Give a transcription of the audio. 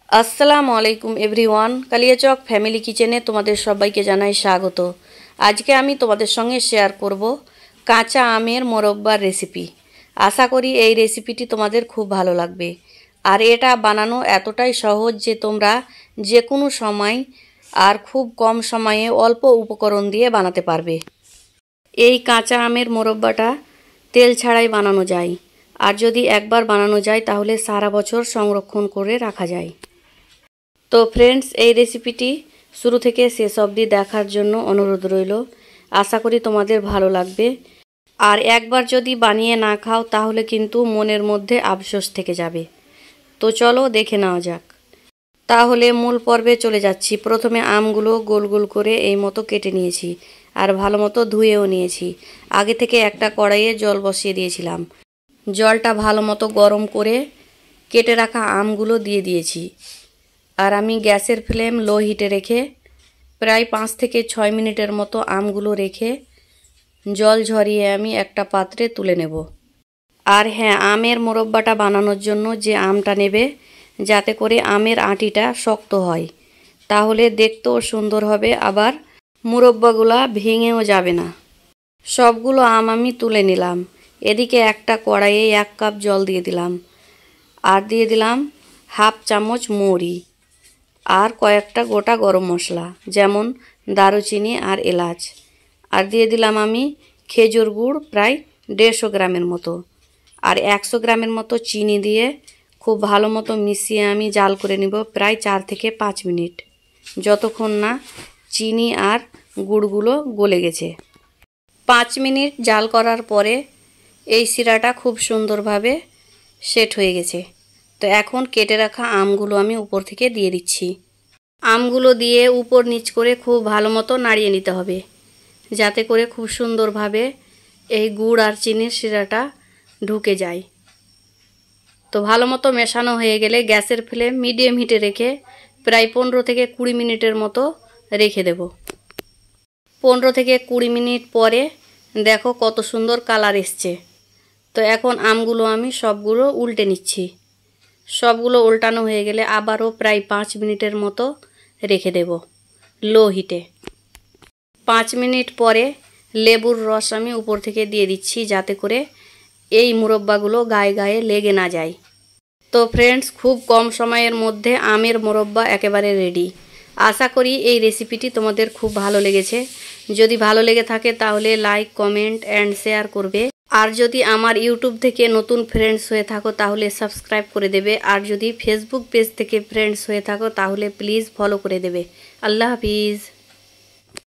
আসসালামু আলাইকুম everyone, Kaliachak family কিচেনে তোমাদের সবাইকে জানাই স্বাগত। আজকে আমি তোমাদের সঙ্গে শেয়ার করব কাঁচা আমের মোরব্বার রেসিপি। আশা করি এই রেসিপিটি তোমাদের খুব ভালো লাগবে। আর এটা বানানো এতটাই সহজ যে তোমরা যে কোনো সময় আর খুব কম সময়ে অল্প উপকরণ দিয়ে বানাতে পারবে। এই কাঁচা আমের মোরব্বাটা তেল ছাড়াই বানানো যায়, আর যদি একবার বানানো যায় তাহলে সারা বছর সংরক্ষণ করে রাখা যায়। তো ফ্রেন্ডস, এই রেসিপিটি শুরু থেকে শেষ অবধি দেখার জন্য অনুরোধ রইল। আশা করি তোমাদের ভালো লাগবে। আর একবার যদি বানিয়ে না খাও তাহলে কিন্তু মনের মধ্যে আফসোস থেকে যাবে। তো চলো দেখে নেওয়া যাক। তাহলে মূল পর্বে চলে যাচ্ছি। প্রথমে আমগুলো গোল গোল করে এই মতো কেটে নিয়েছি, আর ভালো মতো ধুয়েও নিয়েছি। আগে থেকে একটা কড়াইয়ে জল বসিয়ে দিয়েছিলাম। জলটা ভালো মতো গরম করে কেটে রাখা আমগুলো দিয়ে দিয়েছি। আর আমি গ্যাসের ফ্লেম লো হিটে রেখে প্রায় 5 থেকে 6 মিনিটের মতো আমগুলো রেখে জল ঝরিয়ে আমি একটা পাত্রে তুলে নেব। আর হ্যাঁ, আমের মোরব্বাটা বানানোর জন্য যে আমটা নেবে, যাতে করে আমের আঁটিটা শক্ত হয়, তাহলে দেখতেও সুন্দর হবে, আবার মোরব্বাগুলা ভেঙেও যাবে না। সবগুলো আম আমি তুলে নিলাম। এদিকে একটা কড়াইয়ে 1 কাপ জল দিয়ে দিলাম, আর দিয়ে দিলাম হাফ চামচ মৌরি, আর কয়েকটা গোটা গরম মশলা যেমন দারুচিনি আর এলাচ, আর দিয়ে দিলাম আমি খেজুর গুড় প্রায় 150 গ্রামের মতো, আর 100 গ্রামের মতো চিনি দিয়ে খুব ভালো মতো মিশিয়ে আমি জাল করে নিব প্রায় 4 থেকে 5 মিনিট, যতক্ষণ না চিনি আর গুড়গুলো গলে গেছে। 5 মিনিট জাল করার পরে এই শিরাটা খুব সুন্দরভাবে সেট হয়ে গেছে। তো এখন কেটে রাখা আমগুলো আমি উপর থেকে দিয়ে দিচ্ছি। আমগুলো দিয়ে উপর নিচ করে খুব ভালো মতো নাড়িয়ে নিতে হবে, যাতে করে খুব সুন্দরভাবে এই গুড় আর চিনির শিরাটা ঢুকে যায়। তো ভালো মতো মেশানো হয়ে গেলে গ্যাসের ফ্লেম মিডিয়াম হিটে রেখে প্রায় 15 থেকে 20 মিনিটের মতো রেখে দেব। 15 থেকে 20 মিনিট পরে দেখো কত সুন্দর কালার এসছে। তো এখন আমগুলো আমি সবগুলো উল্টে নিচ্ছি। সবগুলো উল্টানো হয়ে গেলে আবারও প্রায় 5 মিনিটের মতো রেখে দেব লো হিটে। 5 মিনিট পরে লেবুর রস আমি উপর থেকে দিয়ে দিচ্ছি, যাতে করে এই মুরব্বাগুলো গায়ে গায়ে লেগে না যায়। তো ফ্রেন্ডস, খুব কম সময়ের মধ্যে আমের মোরব্বা একেবারে রেডি। আশা করি এই রেসিপিটি তোমাদের খুব ভালো লেগেছে। যদি ভালো লেগে থাকে তাহলে লাইক, কমেন্ট অ্যান্ড শেয়ার করবে। আর যদি আমার ইউটিউব থেকে নতুন ফ্রেন্ডস হয়ে থাকো তাহলে সাবস্ক্রাইব করে দেবে। আর যদি ফেসবুক পেজ থেকে ফ্রেন্ডস হয়ে থাকো তাহলে প্লিজ ফলো করে দেবে। আল্লাহ হাফিজ।